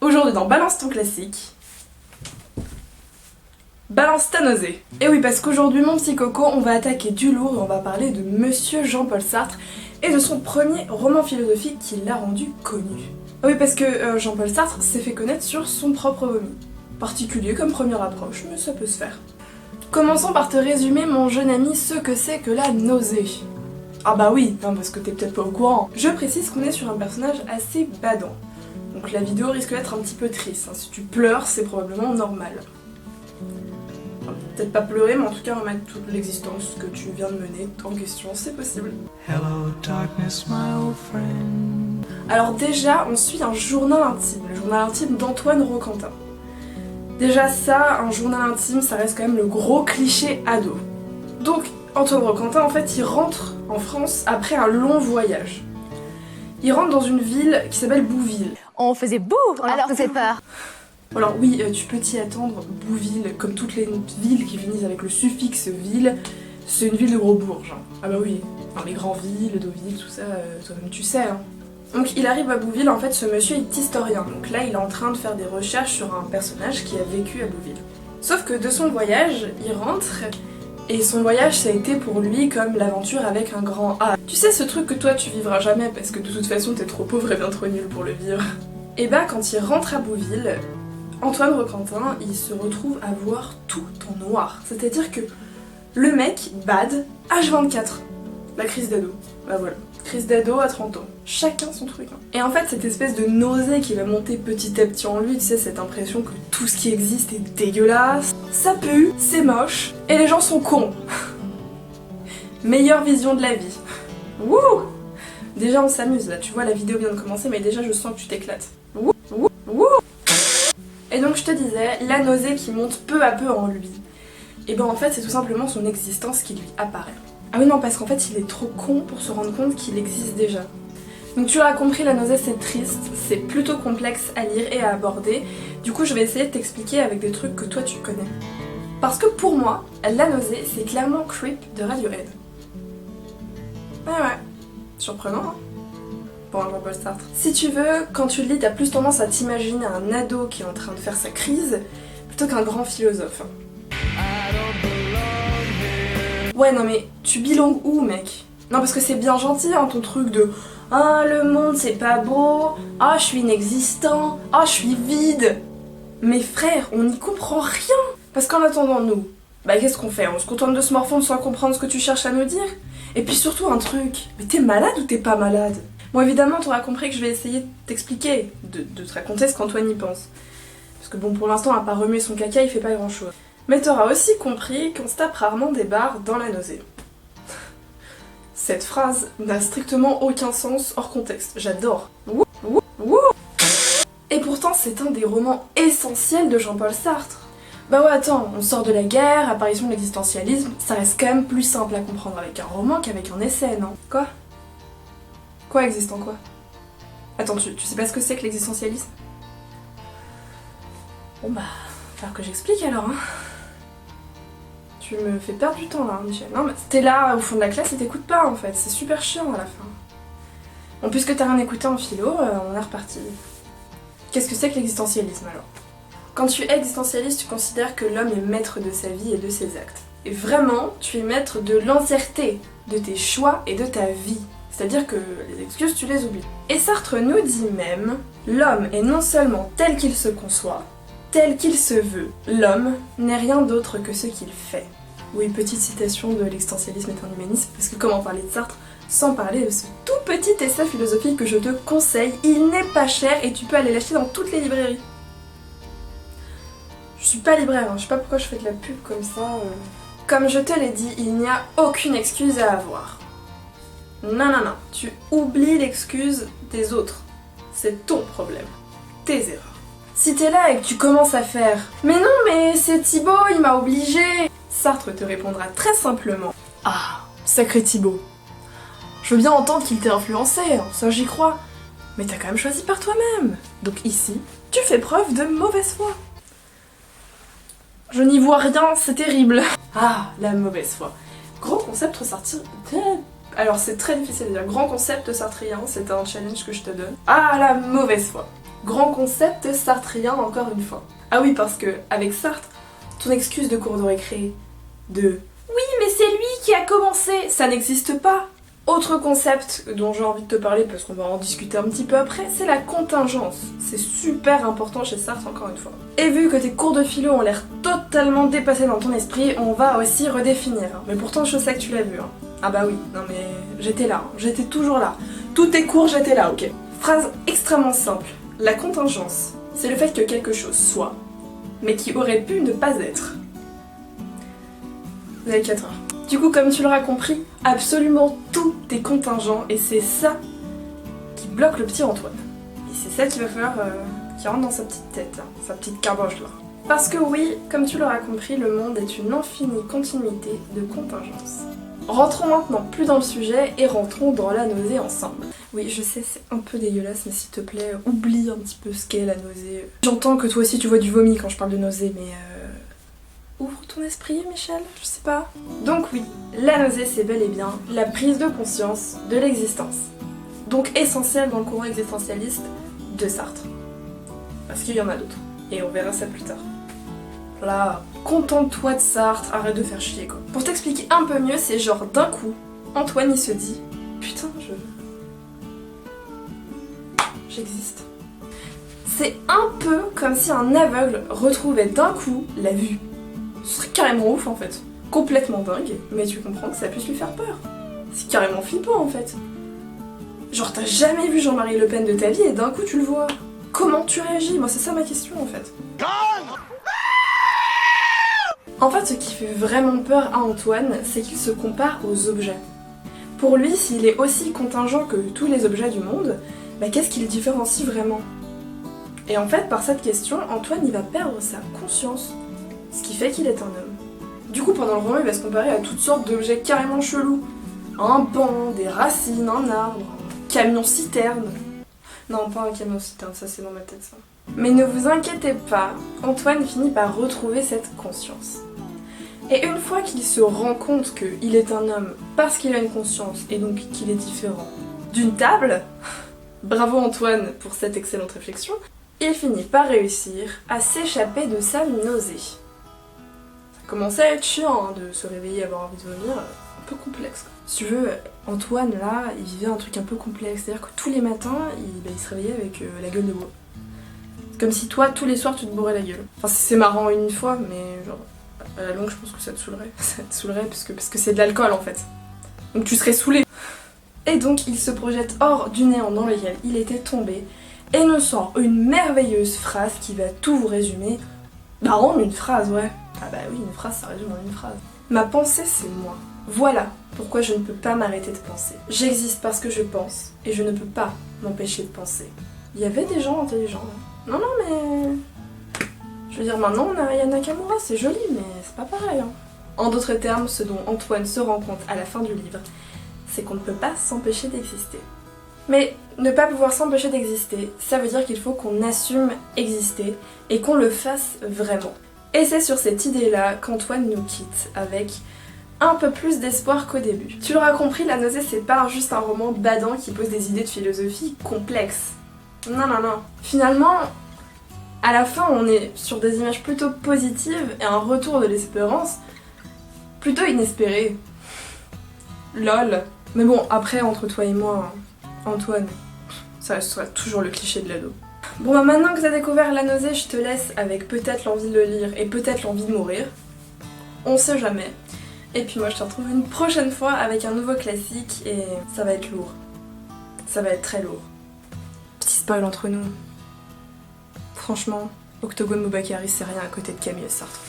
Aujourd'hui dans Balance ton classique, balance ta nausée. Et oui, parce qu'aujourd'hui mon petit coco, on va attaquer du lourd et on va parler de Monsieur Jean-Paul Sartre et de son premier roman philosophique qui l'a rendu connu. Ah oui, parce que Jean-Paul Sartre s'est fait connaître sur son propre vomi. Particulier comme première approche, mais ça peut se faire. Commençons par te résumer, mon jeune ami, ce que c'est que la nausée. Ah bah oui, non, parce que t'es peut-être pas au courant. Je précise qu'on est sur un personnage assez badant. Donc la vidéo risque d'être un petit peu triste. Hein. Si tu pleures, c'est probablement normal. Enfin, peut-être pas pleurer, mais en tout cas remettre toute l'existence que tu viens de mener en question, c'est possible. Hello, darkness, my old friend. Alors déjà, on suit un journal intime, le journal intime d'Antoine Roquentin. Déjà ça, un journal intime, ça reste quand même le gros cliché ado. Donc Antoine Roquentin, en fait, il rentre en France après un long voyage. Il rentre dans une ville qui s'appelle Bouville. On faisait bouh alors que c'est peur. Alors oui, tu peux t'y attendre, Bouville, comme toutes les villes qui finissent avec le suffixe ville, c'est une ville de gros bourges. Hein. Ah bah oui, enfin, les grandes villes, Deauville, tout ça, toi-même tu sais. Hein. Donc il arrive à Bouville, en fait ce monsieur est historien, donc là il est en train de faire des recherches sur un personnage qui a vécu à Bouville. Sauf que de son voyage, il rentre, et son voyage ça a été pour lui comme l'aventure avec un grand A. Tu sais ce truc que toi tu vivras jamais parce que de toute façon t'es trop pauvre et bien trop nul pour le vivre. Et bah quand il rentre à Bouville, Antoine Roquentin il se retrouve à voir tout en noir. C'est-à-dire que le mec bad, H24, la crise d'ado, bah voilà. Crise d'ado à 30 ans. Chacun son truc. Hein. Et en fait, cette espèce de nausée qui va monter petit à petit en lui, tu sais, cette impression que tout ce qui existe est dégueulasse, ça pue, c'est moche, et les gens sont cons. Meilleure vision de la vie. Wouh! Déjà, on s'amuse là, tu vois, la vidéo vient de commencer, mais déjà, je sens que tu t'éclates. Wouh! Wouh! Wouh! Et donc, je te disais, la nausée qui monte peu à peu en lui. Et ben en fait, c'est tout simplement son existence qui lui apparaît. Ah oui non, parce qu'en fait il est trop con pour se rendre compte qu'il existe déjà. Donc tu l'auras compris, la nausée c'est triste, c'est plutôt complexe à lire et à aborder. Du coup je vais essayer de t'expliquer avec des trucs que toi tu connais. Parce que pour moi, la nausée c'est clairement Creep de Radiohead. Ouais, surprenant hein. Bon, Jean-Paul Sartre. Si tu veux, quand tu le lis, t'as plus tendance à t'imaginer un ado qui est en train de faire sa crise, plutôt qu'un grand philosophe. Ouais non mais tu bilangues où mec? Non parce que c'est bien gentil hein, ton truc de ah le monde c'est pas beau, ah je suis inexistant, ah je suis vide. Mais frère, on n'y comprend rien. Parce qu'en attendant nous, bah qu'est-ce qu'on fait? On se contente de se morfondre sans comprendre ce que tu cherches à nous dire? Et puis surtout un truc, mais t'es malade ou t'es pas malade? Bon évidemment t'auras compris que je vais essayer de t'expliquer, de te raconter ce qu'Antoine y pense. Parce que bon pour l'instant à part remuer son caca il fait pas grand chose. Mais t'auras aussi compris qu'on se tape rarement des barres dans la nausée. Cette phrase n'a strictement aucun sens hors contexte. J'adore. Wouh, wouh, wouh. Et pourtant c'est un des romans essentiels de Jean-Paul Sartre. Bah ouais attends, on sort de la guerre, apparition de l'existentialisme, ça reste quand même plus simple à comprendre avec un roman qu'avec un essai, non? Quoi? Quoi existant quoi? Attends, tu sais pas ce que c'est que l'existentialisme? Bon bah, va falloir que j'explique alors hein. Tu me fais perdre du temps là, hein, Michel. Non mais t'es là au fond de la classe et t'écoutes pas en fait, c'est super chiant à la fin. Bon, puisque t'as rien écouté en philo, on est reparti. Qu'est-ce que c'est que l'existentialisme alors? Quand tu es existentialiste, tu considères que l'homme est maître de sa vie et de ses actes. Et vraiment, tu es maître de l'entièreté de tes choix et de ta vie. C'est-à-dire que les excuses, tu les oublies. Et Sartre nous dit même, l'homme est non seulement tel qu'il se conçoit, tel qu'il se veut. L'homme n'est rien d'autre que ce qu'il fait. Oui, petite citation de l'existentialisme est un humanisme, parce que comment parler de Sartre sans parler de ce tout petit essai philosophique que je te conseille. Il n'est pas cher et tu peux aller l'acheter dans toutes les librairies. Je suis pas libraire, hein. Je sais pas pourquoi je fais de la pub comme ça. Comme je te l'ai dit, il n'y a aucune excuse à avoir. Non, non, non, tu oublies l'excuse des autres. C'est ton problème. Tes erreurs. Si t'es là et que tu commences à faire « Mais non, mais c'est Thibaut, il m'a obligé !» Sartre te répondra très simplement « Ah, sacré Thibaut. Je veux bien entendre qu'il t'ait influencé, hein, ça j'y crois. Mais t'as quand même choisi par toi-même. Donc ici, tu fais preuve de mauvaise foi. » Je n'y vois rien, c'est terrible. Ah, la mauvaise foi. Grand concept sartrien. Alors c'est très difficile à dire. Grand concept sartrien, c'est un challenge que je te donne. Ah, la mauvaise foi. Grand concept sartrien encore une fois. Ah oui, parce que avec Sartre, ton excuse de cours de récré de oui mais c'est lui qui a commencé, ça n'existe pas. Autre concept dont j'ai envie de te parler parce qu'on va en discuter un petit peu après, c'est la contingence. C'est super important chez Sartre encore une fois. Et vu que tes cours de philo ont l'air totalement dépassés dans ton esprit, on va aussi redéfinir. Mais pourtant je sais que tu l'as vu. Ah bah oui, non mais j'étais là, j'étais toujours là. Tous tes cours j'étais là, ok. Phrase extrêmement simple. La contingence, c'est le fait que quelque chose soit, mais qui aurait pu ne pas être. Vous avez 4 heures. Du coup, comme tu l'auras compris, absolument tout est contingent et c'est ça qui bloque le petit Antoine. Et c'est ça qu'il va falloir qu'il rentre dans sa petite tête, hein, sa petite carboche là. Parce que oui, comme tu l'auras compris, le monde est une infinie continuité de contingences. Rentrons maintenant plus dans le sujet et rentrons dans la nausée ensemble. Oui, je sais, c'est un peu dégueulasse, mais s'il te plaît, oublie un petit peu ce qu'est la nausée. J'entends que toi aussi tu vois du vomi quand je parle de nausée, mais ouvre ton esprit, Michel, je sais pas. Donc oui, la nausée c'est bel et bien la prise de conscience de l'existence. Donc essentielle dans le courant existentialiste de Sartre. Parce qu'il y en a d'autres, et on verra ça plus tard. Là, contente-toi de Sartre, arrête de faire chier quoi. Pour t'expliquer un peu mieux, c'est genre d'un coup, Antoine il se dit putain, j'existe. C'est un peu comme si un aveugle retrouvait d'un coup la vue. Ce serait carrément ouf en fait. Complètement dingue, mais tu comprends que ça puisse lui faire peur. C'est carrément flippant en fait. Genre t'as jamais vu Jean-Marie Le Pen de ta vie et d'un coup tu le vois. Comment tu réagis? Moi c'est ça ma question en fait. En fait ce qui fait vraiment peur à Antoine, c'est qu'il se compare aux objets. Pour lui, s'il est aussi contingent que tous les objets du monde, bah qu'est-ce qui le différencie vraiment? Et en fait par cette question, Antoine il va perdre sa conscience. Ce qui fait qu'il est un homme. Du coup, pendant le roman, il va se comparer à toutes sortes d'objets carrément chelous. Un banc, des racines, un arbre, un camion-citerne. Non, pas un camion-citerne, ça c'est dans ma tête ça. Mais ne vous inquiétez pas, Antoine finit par retrouver cette conscience. Et une fois qu'il se rend compte qu'il est un homme parce qu'il a une conscience et donc qu'il est différent d'une table, bravo Antoine pour cette excellente réflexion, il finit par réussir à s'échapper de sa nausée. Commençait à être chiant hein, de se réveiller, avoir envie de vomir, un peu complexe. Si tu veux, Antoine là, il vivait un truc un peu complexe, c'est-à-dire que tous les matins, il se réveillait avec la gueule de bois. C'est comme si toi, tous les soirs, tu te bourrais la gueule. Enfin, c'est marrant une fois, mais genre, à la longue, je pense que ça te saoulerait. Ça te saoulerait parce que c'est de l'alcool en fait. Donc tu serais saoulé. Et donc, il se projette hors du néant dans lequel il était tombé et nous sort une merveilleuse phrase qui va tout vous résumer. Bah, en une phrase, ouais. Ah bah oui, une phrase, ça résume en une phrase. Ma pensée, c'est moi. Voilà pourquoi je ne peux pas m'arrêter de penser. J'existe parce que je pense, et je ne peux pas m'empêcher de penser. Il y avait des gens intelligents. Non, mais... Je veux dire, maintenant, on a Aya Nakamura, c'est joli, mais c'est pas pareil. Hein. En d'autres termes, ce dont Antoine se rend compte à la fin du livre, c'est qu'on ne peut pas s'empêcher d'exister. Mais ne pas pouvoir s'empêcher d'exister, ça veut dire qu'il faut qu'on assume exister, et qu'on le fasse vraiment. Et c'est sur cette idée-là qu'Antoine nous quitte, avec un peu plus d'espoir qu'au début. Tu l'auras compris, La Nausée c'est pas juste un roman badant qui pose des idées de philosophie complexes. Non. Finalement, à la fin on est sur des images plutôt positives et un retour de l'espérance plutôt inespéré. Lol. Mais bon, après entre toi et moi, Antoine, ça restera toujours le cliché de l'ado. Bon bah maintenant que t'as découvert La Nausée, je te laisse avec peut-être l'envie de le lire et peut-être l'envie de mourir. On sait jamais. Et puis moi je te retrouve une prochaine fois avec un nouveau classique et ça va être lourd. Ça va être très lourd. Petit spoil entre nous. Franchement, Octogone Moubakari c'est rien à côté de Camille Sartre.